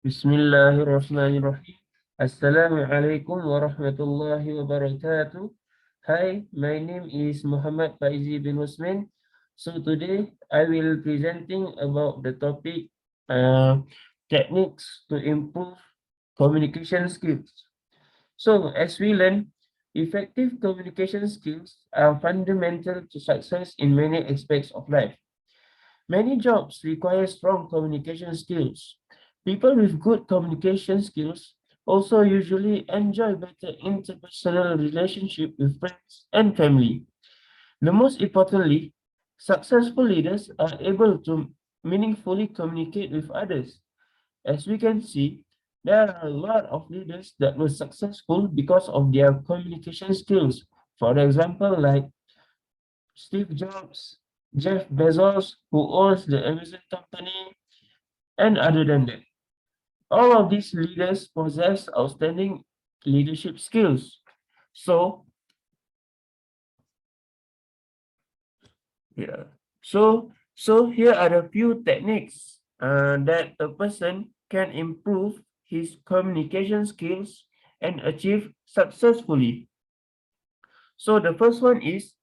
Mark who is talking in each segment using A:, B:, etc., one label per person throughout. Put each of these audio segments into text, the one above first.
A: Bismillahirrahmanirrahim. Assalamualaikum warahmatullahi wabarakatuh. Hi, my name is Muhammad Faizi bin Usman. So today I will presenting about the topic techniques to improve communication skills. So as we learn, effective communication skills are fundamental to success in many aspects of life. Many jobs require strong communication skills. People with good communication skills also usually enjoy better interpersonal relationship with friends and family. The most importantly, successful leaders are able to meaningfully communicate with others. As we can see, there are a lot of leaders that were successful because of their communication skills. For example, like Steve Jobs, Jeff Bezos, who owns the Amazon company, and other than that. All of these leaders possess outstanding leadership skills. So, yeah. So here are a few techniques that a person can improve his communication skills and achieve successfully. So the first one is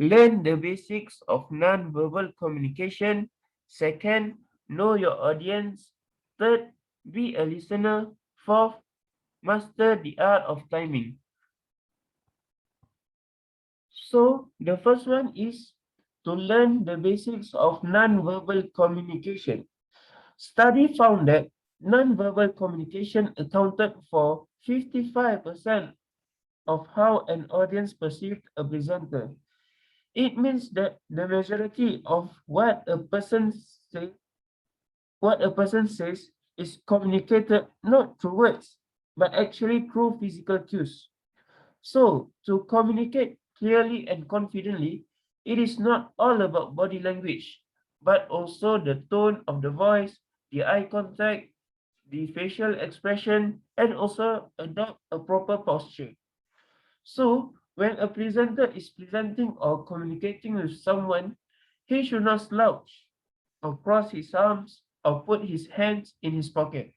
A: learn the basics of non-verbal communication. Second, know your audience. Third, be a listener. Fourth, master the art of timing. So the first one is to learn the basics of non-verbal communication. Study found that non-verbal communication accounted for 55% of how an audience perceived a presenter. It means that the majority of what a person says is communicated not through words, but actually through physical cues. So, to communicate clearly and confidently, it is not all about body language, but also the tone of the voice, the eye contact, the facial expression, and also adopt a proper posture. So, when a presenter is presenting or communicating with someone, he should not slouch or cross his arms or put his hands in his pocket,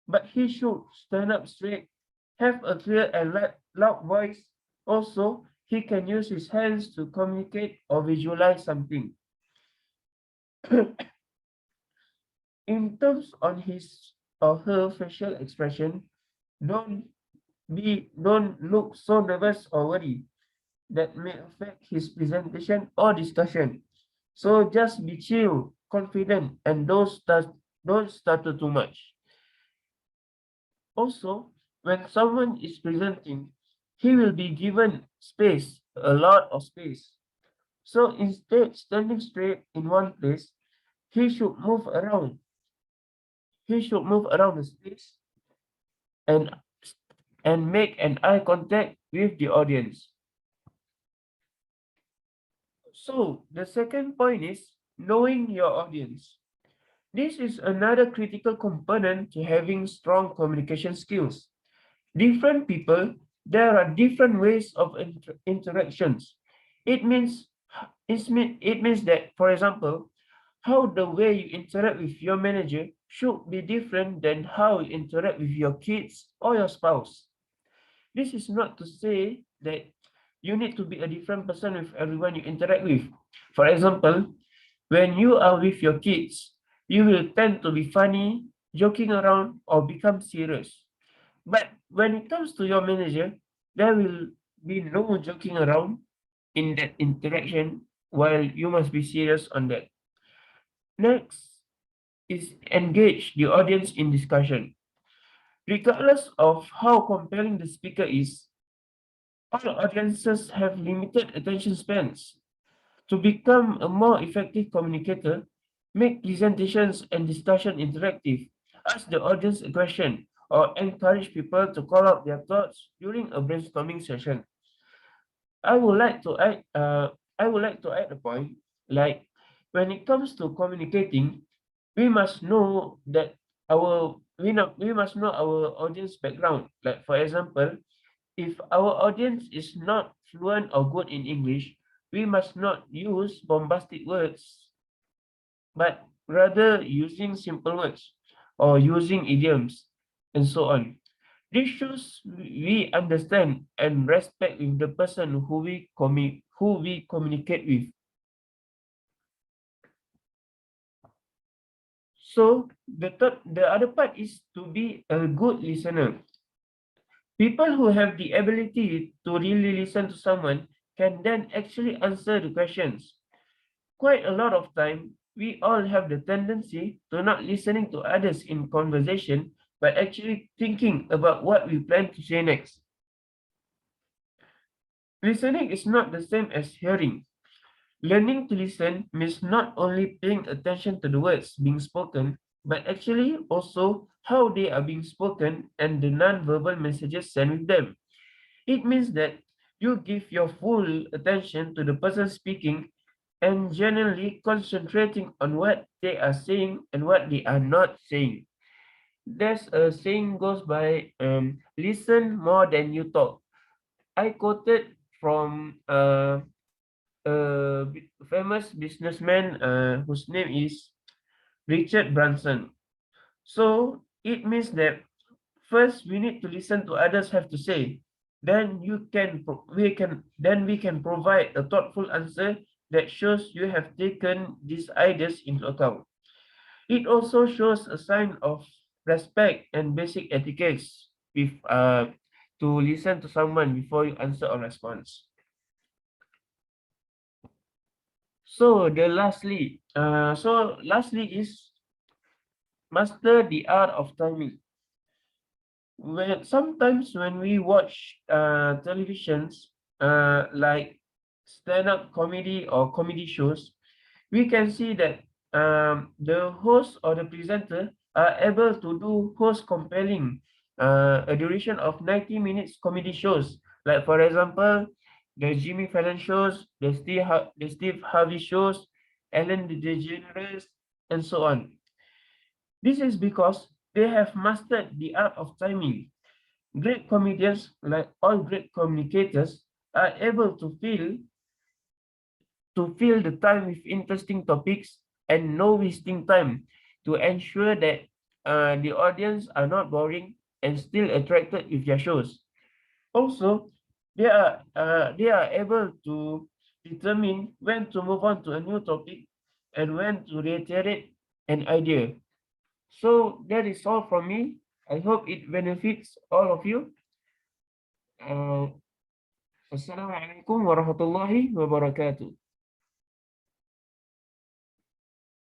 A: but he should stand up straight, have a clear and loud voice. Also, he can use his hands to communicate or visualize something. In terms on his or her facial expression, don't don't look so nervous or worried that may affect his presentation or discussion. So just be chill, confident, and don't stutter too much. Also, when someone is presenting, he will be given space, a lot of space. So instead standing straight in one place, he should move around. He should move around the space and make an eye contact with the audience. So the second point is knowing your audience. This is another critical component to having strong communication skills. Different people, there are different ways of interactions. It means it means that, for example, how the way you interact with your manager should be different than how you interact with your kids or your spouse. This is not to say that you need to be a different person with everyone you interact with. For example, when you are with your kids, you will tend to be funny, joking around, or become serious. But when it comes to your manager, there will be no joking around in that interaction while you must be serious on that. Next is engage the audience in discussion. Regardless of how compelling the speaker is, all audiences have limited attention spans. To become a more effective communicator, make presentations and discussion interactive. Ask the audience a question or encourage people to call out their thoughts during a brainstorming session. I would like to add a point like when it comes to communicating, we must know that we must know our audience background. Like for example, if our audience is not fluent or good in English, we must not use bombastic words, but rather using simple words. or using idioms, and so on. This shows we understand and respect with the person who we communicate with. So the other part is to be a good listener. People who have the ability to really listen to someone can then actually answer the questions. Quite a lot of time, we all have the tendency to not listening to others in conversation, but actually thinking about what we plan to say next. Listening is not the same as hearing. Learning to listen means not only paying attention to the words being spoken, but actually also how they are being spoken and the non-verbal messages sent with them. It means that you give your full attention to the person speaking and generally concentrating on what they are saying and what they are not saying. There's a saying goes by listen more than you talk. I quoted from a famous businessman whose name is Richard Branson. So it means that first we need to listen to others have to say. Then we can provide a thoughtful answer that shows you have taken these ideas into account. It also shows a sign of respect and basic etiquettes with to listen to someone before you answer or response. So lastly is master the art of timing. Sometimes when we watch televisions like stand-up comedy or comedy shows, we can see that the host or the presenter are able to do host compelling a duration of 90 minutes comedy shows. Like for example, the Jimmy Fallon shows, the Steve Harvey shows, Ellen DeGeneres, and so on. This is because they have mastered the art of timing. Great comedians, like all great communicators, are able to fill the time with interesting topics and no wasting time to ensure that the audience are not boring and still attracted with their shows. Also, they are able to determine when to move on to a new topic and when to reiterate an idea. So that is all from me. I hope it benefits all of you. Uh, Assalamualaikum warahmatullahi wabarakatuh.